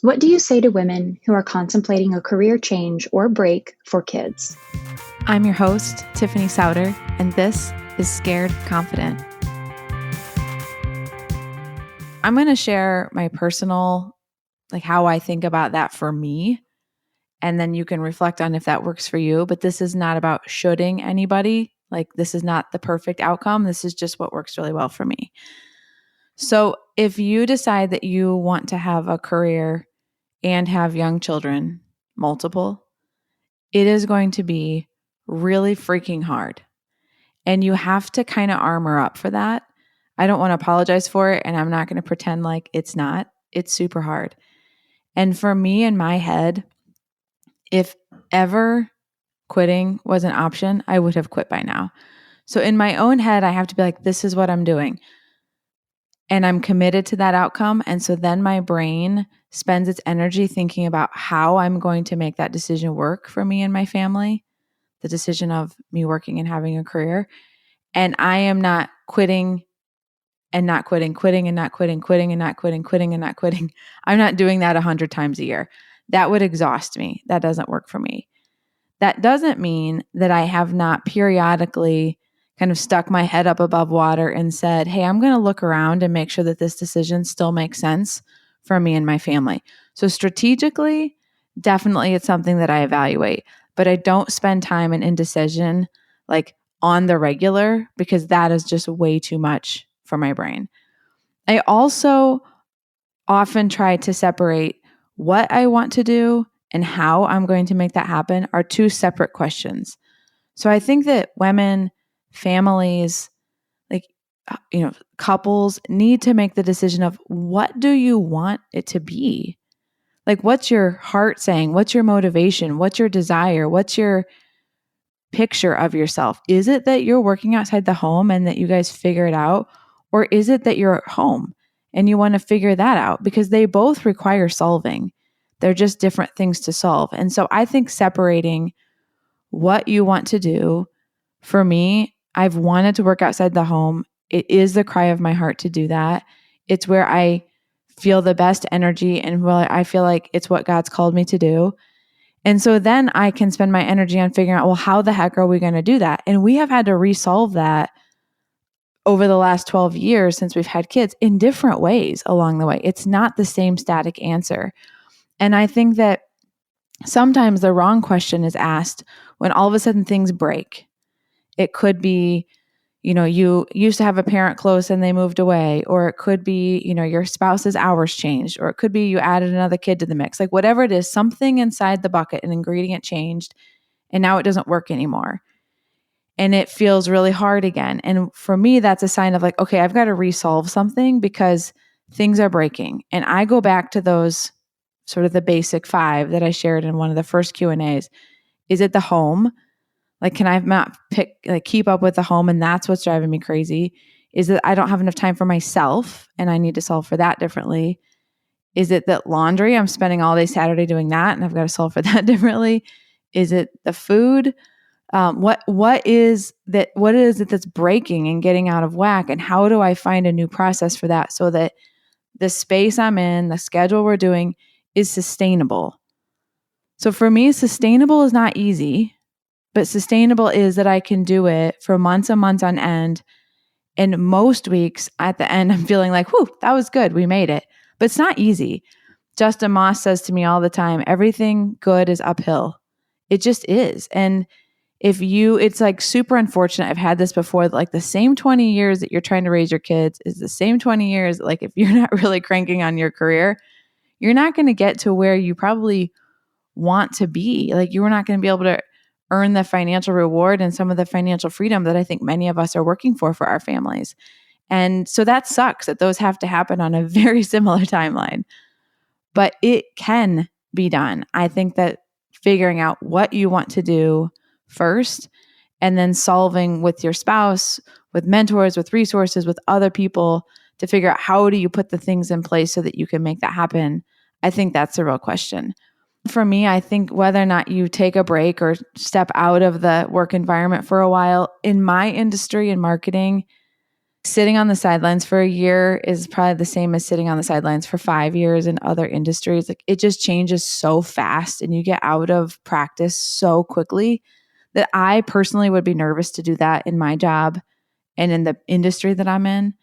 What do you say to women who are contemplating a career change or break for kids? I'm your host, Tiffany Souter, and this is Scared Confident. I'm going to share my personal, how I think about that for me, and then you can reflect on if that works for you. But this is not about shoulding anybody. This is not the perfect outcome. This is just what works really well for me. So if you decide that you want to have a career and have young children, multiple, it is going to be really freaking hard. And you have to kind of armor up for that. I don't want to apologize for it, and I'm not going to pretend like it's not. It's super hard. And for me in my head, if ever quitting was an option, I would have quit by now. So in my own head, I have to be like, this is what I'm doing. And I'm committed to that outcome. And so then my brain spends its energy thinking about how I'm going to make that decision work for me and my family, the decision of me working and having a career. And I am not quitting and not quitting, quitting and not quitting, quitting and not quitting, quitting and not quitting. I'm not doing that 100 times a year. That would exhaust me. That doesn't work for me. That doesn't mean that I have not periodically kind of stuck my head up above water and said, hey, I'm going to look around and make sure that this decision still makes sense for me and my family. So strategically, definitely it's something that I evaluate, but I don't spend time in indecision on the regular, because that is just way too much for my brain. I also often try to separate what I want to do and how I'm going to make that happen are two separate questions. So I think that women, families, couples need to make the decision of, what do you want it to be? What's your heart saying? What's your motivation? What's your desire? What's your picture of yourself? Is it that you're working outside the home and that you guys figure it out? Or is it that you're at home and you want to figure that out? Because they both require solving. They're just different things to solve. And so I think separating what you want to do, for me, I've wanted to work outside the home. It is the cry of my heart to do that. It's where I feel the best energy and where I feel like it's what God's called me to do. And so then I can spend my energy on figuring out, well, how the heck are we going to do that? And we have had to resolve that over the last 12 years since we've had kids in different ways along the way. It's not the same static answer. And I think that sometimes the wrong question is asked when all of a sudden things break. It could be, you used to have a parent close and they moved away, or it could be, your spouse's hours changed, or it could be you added another kid to the mix. Whatever it is, something inside the bucket, an ingredient changed, and now it doesn't work anymore. And it feels really hard again. And for me, that's a sign of okay, I've got to resolve something because things are breaking. And I go back to those sort of the basic 5 that I shared in one of the first Q&As. Is it the home? Can I not keep up with the home? And that's what's driving me crazy. Is it I don't have enough time for myself and I need to solve for that differently? Is it that laundry? I'm spending all day Saturday doing that and I've got to solve for that differently. Is it the food? What is that? What is it that's breaking and getting out of whack? And how do I find a new process for that so that the space I'm in, the schedule we're doing is sustainable? So for me, sustainable is not easy. But sustainable is that I can do it for months and months on end. And most weeks at the end, I'm feeling whew, that was good. We made it. But it's not easy. Justin Moss says to me all the time, everything good is uphill. It just is. And it's super unfortunate. I've had this before, the same 20 years that you're trying to raise your kids is the same 20 years. If you're not really cranking on your career, you're not going to get to where you probably want to be. You're not going to be able to earn the financial reward and some of the financial freedom that I think many of us are working for our families. And so that sucks that those have to happen on a very similar timeline. But it can be done. I think that figuring out what you want to do first, and then solving with your spouse, with mentors, with resources, with other people to figure out how do you put the things in place so that you can make that happen. I think that's the real question. For me, I think whether or not you take a break or step out of the work environment for a while, in my industry in marketing, sitting on the sidelines for a year is probably the same as sitting on the sidelines for 5 years in other industries. Like, it just changes so fast and you get out of practice so quickly that I personally would be nervous to do that in my job and in the industry that I'm in,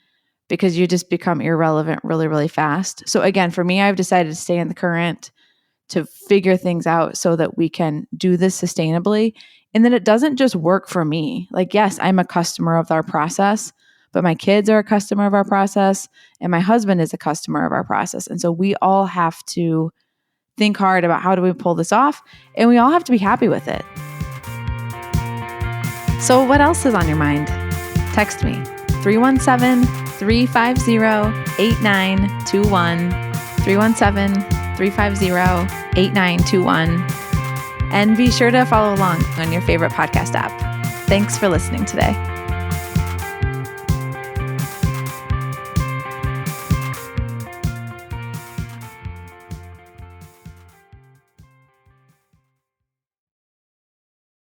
because you just become irrelevant really, really fast. So again, for me, I've decided to stay in the current, to figure things out so that we can do this sustainably. And then it doesn't just work for me. Like, yes, I'm a customer of our process, but my kids are a customer of our process and my husband is a customer of our process. And so we all have to think hard about how do we pull this off, and we all have to be happy with it. So what else is on your mind? Text me, 317-350-8921, 317-350-8921. And be sure to follow along on your favorite podcast app. Thanks for listening today.